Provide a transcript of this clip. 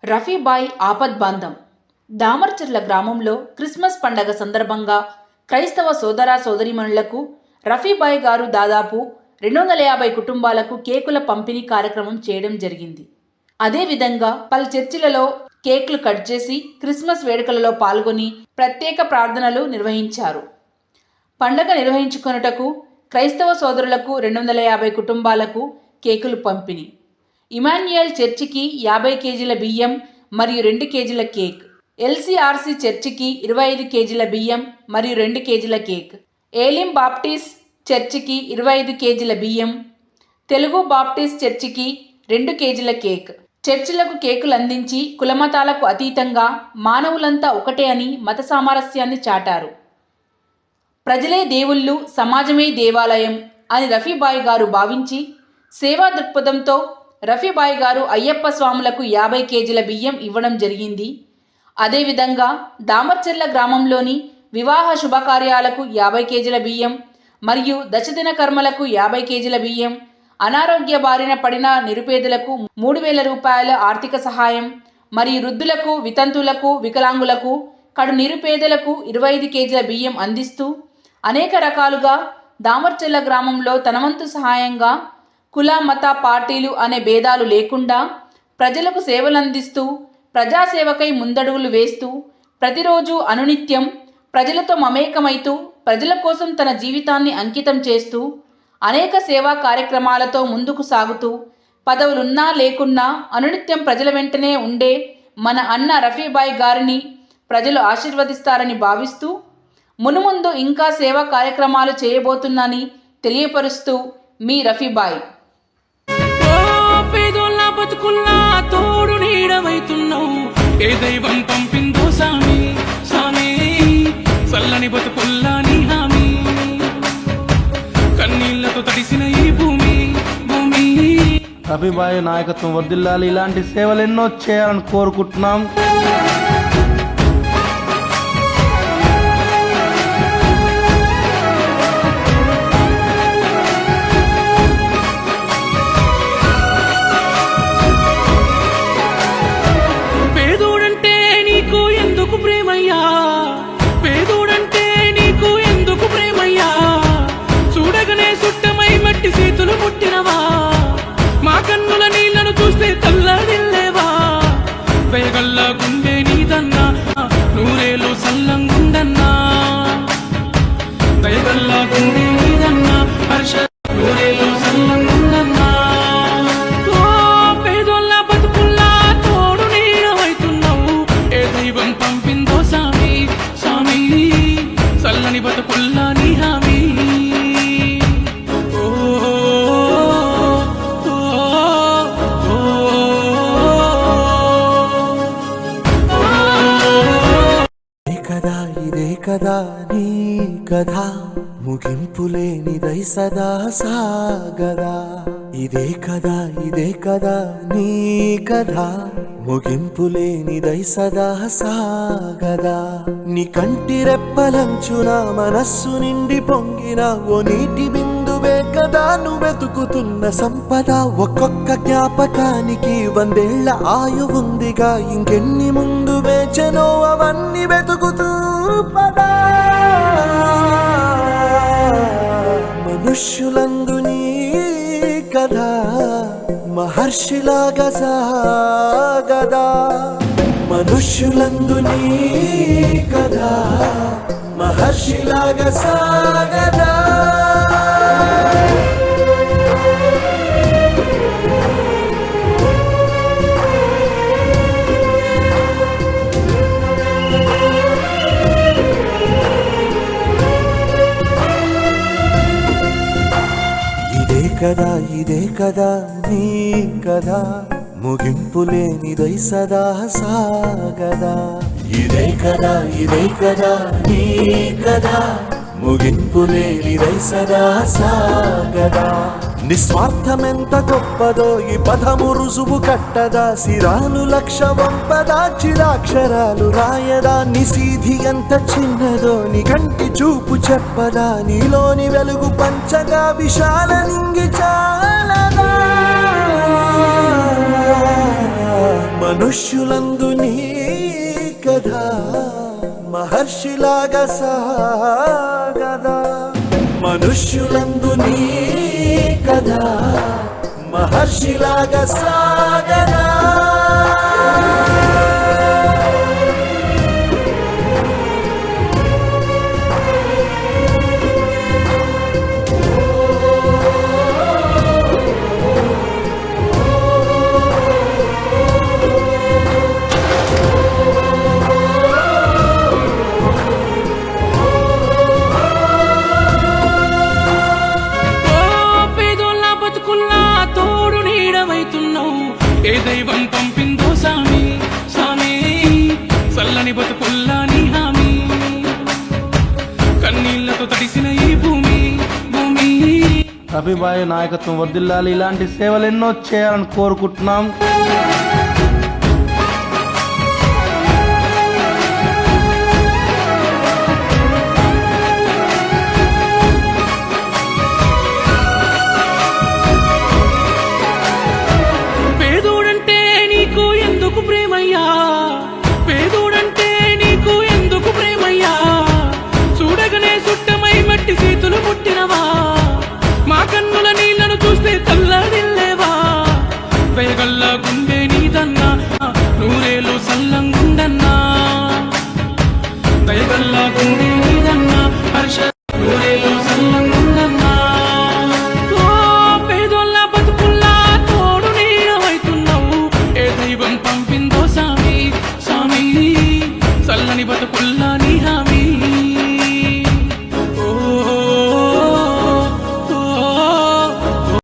రఫీబాయ్ ఆపద్బాంధం. దామర్చర్ల గ్రామంలో క్రిస్మస్ పండగ సందర్భంగా క్రైస్తవ సోదర సోదరీమణులకు రఫీబాయ్ గారు దాదాపు 250 కుటుంబాలకు కేకుల పంపిణీ కార్యక్రమం చేయడం జరిగింది. అదేవిధంగా పలు చర్చిలలో కేక్లు కట్ చేసి క్రిస్మస్ వేడుకలలో పాల్గొని ప్రత్యేక ప్రార్థనలు నిర్వహించారు. పండగ నిర్వహించుకొనుటకు క్రైస్తవ సోదరులకు 250 కుటుంబాలకు కేకులు పంపిణీ. ఇమాన్యుయల్ చర్చికి 50 కేజీల బియ్యం మరియు 2 కేజీల కేక్. ఎల్సిఆర్సి చర్చికి 25 కేజీల బియ్యం మరియు 2 కేజీల కేక్. ఏలిం బాప్టిస్ట్ చర్చికి 25 కేజీల బియ్యం. తెలుగు బాప్టిస్ట్ చర్చికి 2 కేజీల కేక్. చర్చిలకు కేకులు అందించి కులమతాలకు అతీతంగా మానవులంతా ఒకటే అని మత సామరస్యాన్ని చాటారు. ప్రజలే దేవుళ్ళు, సమాజమే దేవాలయం అని రఫీబాయ్ గారు భావించి సేవా దృక్పథంతో రఫీబాయ్ గారు అయ్యప్ప స్వాములకు 50 కేజీల బియ్యం ఇవ్వడం జరిగింది. అదేవిధంగా దామర్చర్ల గ్రామంలోని వివాహ శుభకార్యాలకు 50 కేజీల బియ్యం మరియు దశదిన కర్మలకు 50 కేజీల బియ్యం, అనారోగ్య బారిన పడిన నిరుపేదలకు 3,000 రూపాయల ఆర్థిక సహాయం మరియు వృద్ధులకు, వితంతులకు, వికలాంగులకు, కడు నిరుపేదలకు 25 కేజీల బియ్యం అందిస్తూ అనేక రకాలుగా దామర్చర్ల గ్రామంలో తనవంతు సహాయంగా కుల మత పార్టీలు అనే భేదాలు లేకుండా ప్రజలకు సేవలందిస్తూ ప్రజాసేవకై ముందడుగులు వేస్తూ ప్రతిరోజు అనునిత్యం ప్రజలతో మమేకమైతూ ప్రజల కోసం తన జీవితాన్ని అంకితం చేస్తూ అనేక సేవా కార్యక్రమాలతో ముందుకు సాగుతూ పదవులున్నా లేకున్నా అనునిత్యం ప్రజల వెంటనే ఉండే మన అన్న రఫీబాయ్ గారిని ప్రజలు ఆశీర్వదిస్తారని భావిస్తూ మునుముందు ఇంకా సేవా కార్యక్రమాలు చేయబోతున్నానని తెలియపరుస్తూ మీ రఫీబాయ్. బతుకుల్లా తోడు నీడవైతున్నావు, ఏ దైవం పంపిందో సామి సామి, చల్లని బతుకుల్లా నీ హామీ, కన్నీళ్లతో తడిసిన ఈ భూమి భూమి. రఫీబాయ్ నాయకత్వం వర్ధిల్లాలి, ఇలాంటి సేవలు ఎన్నో చేయాలని కోరుకుంటున్నాం. పేదోడంటే నీకు ఎందుకు ప్రేమయ్యా, చూడగనే సుట్టమై మట్టి చేతులు ముట్టినవా, మా కన్నుల నీళ్లను చూస్తే తల్లడిల్లేవా, దయగల్లా గుండె నీదన్నా, నూరేళ్ళు సల్లంగుండన్నా, దయగల్లా గుండె నీదన్నా, హర్ష నూరేళ్ళు సల్లంగుండన్నా. పేదోళ్ళ బతుకుల్లా తోడు నీడవైతున్నావు, ఏ దైవం పంపిందో సామి సామి, చల్లని బతుకుల్లా నీ హామీ. కదా ఇదే కదా నీ కథ, ముగింపులేనిదై సదా సాగదా. ఇదే కదా నీ కథ, ముగింపులేనిదై సదా సాగదా. నీ కంటి రెప్పలంచున మనస్సు నిండి పొంగిన ఓ నీటి బిందువే కదా నువ్వెతుకుతున్న సంపద. ఒక్కొక్క జ్ఞాపకానికి 100 ఏళ్ల ఆయువుందిగా, ఇంకెన్ని ముందు వేచెనో అవన్నీ వెతుకుతూ పదా. మనుష్యులందు నీ కథ మహర్షిలాగా సాగదా, మనుష్యులందు నీ కథ మహర్షిలాగా సాగదా. ఇదే కదా నీ కదా, ముగింపులేనిదై సదా సాగదా. ఇదే కదా నీ కదా, ముగింపులేనిదై సదా సాగదా. నిస్వార్థమెంత గొప్పదో ఈ పదము రుజువు కట్టదా, సిరాలు లక్ష వంపదా, చిరాక్షరాలు రాయదా. నిసీధి ఎంత చిన్నదో నీ కంటి చూపు చెప్పదా, నీలోని వెలుగు పంచగా విశాల నింగి చాలదా. మనుష్యులందు నీ కథ మహర్షిలాగా సాగదా మనుష్యులందు నీ కథ మహర్షిలాగా సాగదా ఏ దైవం పంపిందో సామి సామి చల్లని బతుకుల్లా నీ హామీ కన్నీళ్లతో తడిసిన ఈ భూమి భూమి రఫీబాయ్ నాయకత్వం వర్ధిల్లాలి. ఇలాంటి సేవలు ఎన్నో చేయాలని కోరుకుంటున్నాం.